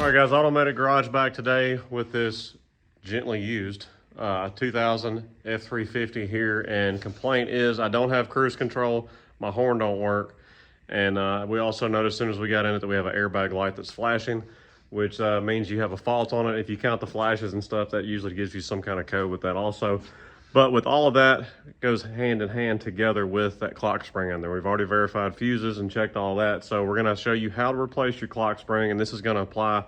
All right, guys, automatic garage back today with this gently used 2000 F350 here, and complaint is I don't have cruise control, my horn don't work, and we also noticed as soon as we got in it that we have an airbag light that's flashing, which means you have a fault on it. If you count the flashes and stuff, that usually gives you some kind of code with that also. But with all of that, it goes hand in hand together with that clock spring in there. We've already verified fuses and checked all that. So we're gonna show you how to replace your clock spring, and this is gonna apply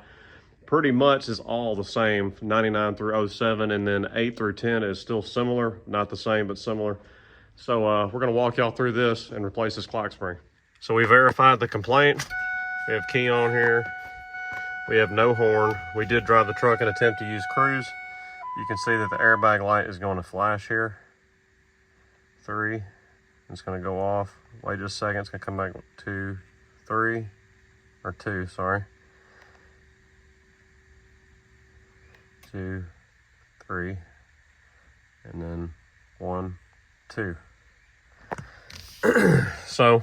pretty much is all the same, 99 through 07, and then 8 through 10 is still similar, not the same, but similar. So we're gonna walk y'all through this and replace this clock spring. So we verified the complaint. We have key on here. We have no horn. We did drive the truck and attempt to use cruise. You can see that the airbag light is going to flash here. 3, it's gonna go off. Wait just a second, it's gonna come back 2, 3, or 2, sorry. 2, 3, and then 1, 2. So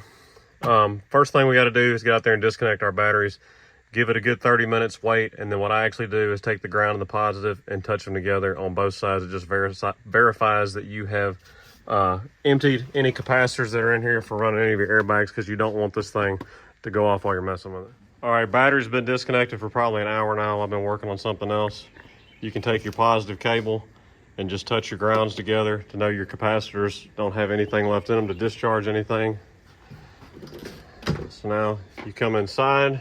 first thing we got to do is get out there and disconnect our batteries, give it a good 30 minutes, wait, and then what I actually do is take the ground and the positive and touch them together on both sides. It just verifies that you have emptied any capacitors that are in here for running any of your airbags, because you don't want this thing to go off while you're messing with it. All right, battery's been disconnected for probably an hour now. I've been working on something else. You can take your positive cable and just touch your grounds together to know your capacitors don't have anything left in them to discharge anything. So now you come inside,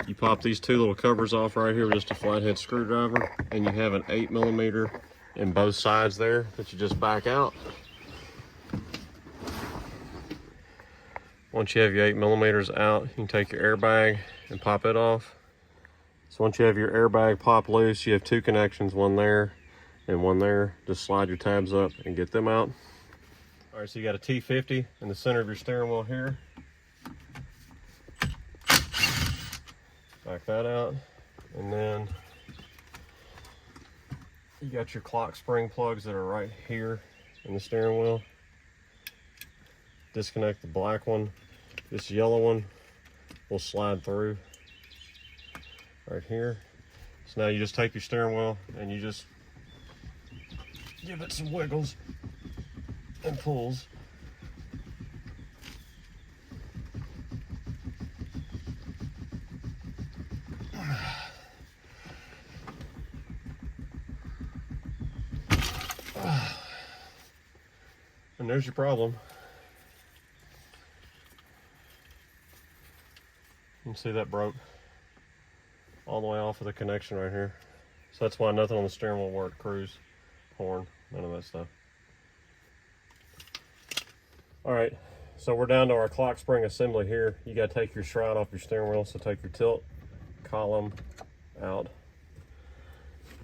you pop these two little covers off right here with just a flathead screwdriver, and you have an 8mm in both sides there that you just back out. Once you have your 8mm out, you can take your airbag and pop it off. So once you have your airbag pop loose, you have two connections, one there and one there. Just slide your tabs up and get them out. All right, so you got a T50 in the center of your steering wheel here. Back that out. And then you got your clock spring plugs that are right here in the steering wheel. Disconnect the black one. This yellow one will slide through right here. So now you just take your steering wheel and you just give it some wiggles and pulls. And there's your problem. You can see that broke all the way off of the connection right here. So that's why nothing on the steering wheel worked. Cruise, horn, none of that stuff. All right, so we're down to our clock spring assembly here. You gotta take your shroud off your steering wheel, so take your tilt column out.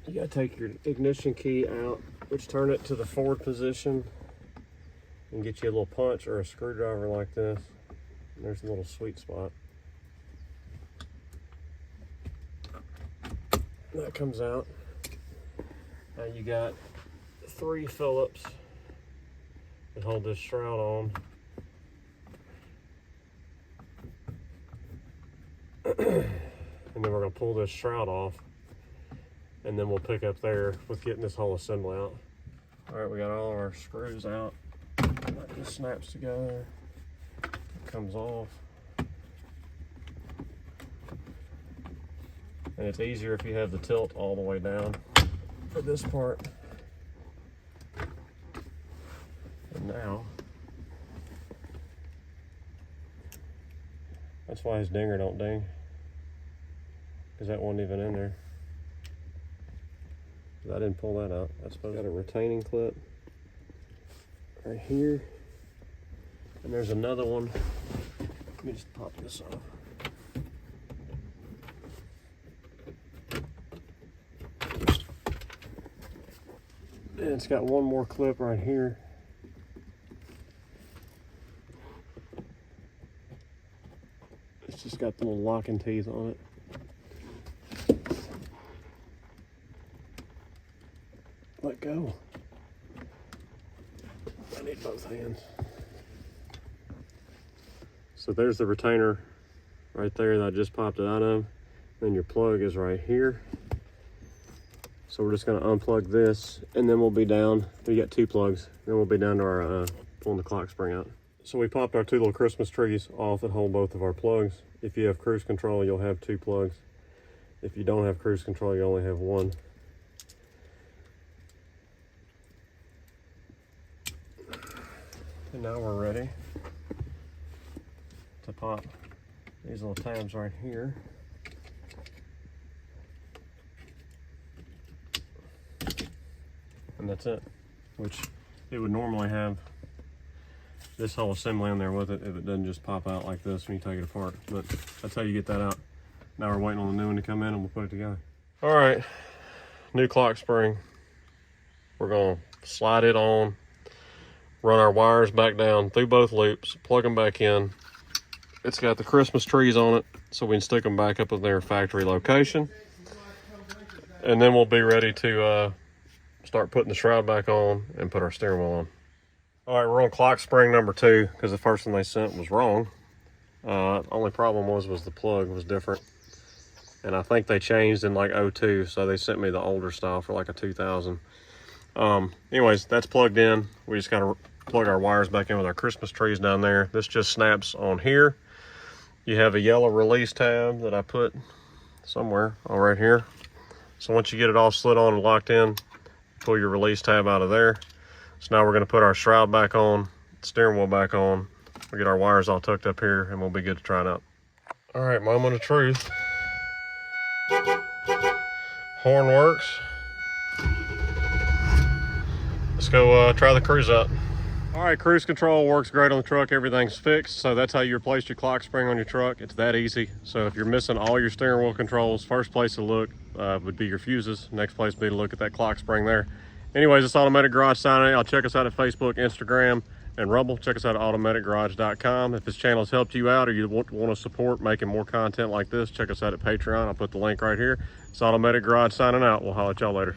You gotta take your ignition key out, which turn it to the forward position, and get you a little punch or a screwdriver like this. And there's a little sweet spot. That comes out. Now you got 3 Phillips that hold this shroud on. And then we're going to pull this shroud off, and then we'll pick up there with getting this whole assembly out. All right, we got all our screws out. That just snaps together. It comes off. And it's easier if you have the tilt all the way down for this part. And now, that's why his dinger don't ding, because that wasn't even in there. I didn't pull that out. That's supposed to got a retaining clip right here. And there's another one. Let me just pop this off. And it's got one more clip right here. It's just got the little locking teeth on it. Let go. I need both hands. So there's the retainer right there that I just popped it out of. Then your plug is right here. So we're just gonna unplug this, and then we'll be down. We got 2 plugs. Then we'll be down to our pulling the clock spring out. So we popped our 2 little Christmas trees off that hold both of our plugs. If you have cruise control, you'll have 2 plugs. If you don't have cruise control, you only have 1. And now we're ready to pop these little tabs right here. And that's it, which it would normally have this whole assembly in there with it if it doesn't just pop out like this when you take it apart. But that's how you get that out. Now we're waiting on the new one to come in and we'll put it together. All right, new clock spring. We're gonna slide it on, run our wires back down through both loops, plug them back in. It's got the Christmas trees on it, so we can stick them back up in their factory location. And then we'll be ready to start putting the shroud back on and put our steering wheel on. All right, we're on clock spring number 2 because the first one they sent was wrong. Only problem was the plug was different. And I think they changed in like 02, so they sent me the older style for like a 2000. Anyways, that's plugged in. We just gotta plug our wires back in with our Christmas trees down there. This just snaps on here. You have a yellow release tab that I put somewhere, all right here. So once you get it all slid on and locked in, pull your release tab out of there. So now we're gonna put our shroud back on, steering wheel back on. We'll get our wires all tucked up here and we'll be good to try it out. All right, moment of truth. Horn works. Let's go try the cruise out. All right, cruise control works great on the truck. Everything's fixed. So that's how you replace your clock spring on your truck. It's that easy. So if you're missing all your steering wheel controls, first place to look would be your fuses. Next place would be to look at that clock spring there. Anyways, it's Automatic Garage signing out. Check us out at Facebook, Instagram, and Rumble. Check us out at automaticgarage.com. If this channel has helped you out or you want to support making more content like this, check us out at Patreon. I'll put the link right here. It's Automatic Garage signing out. We'll holler at y'all later.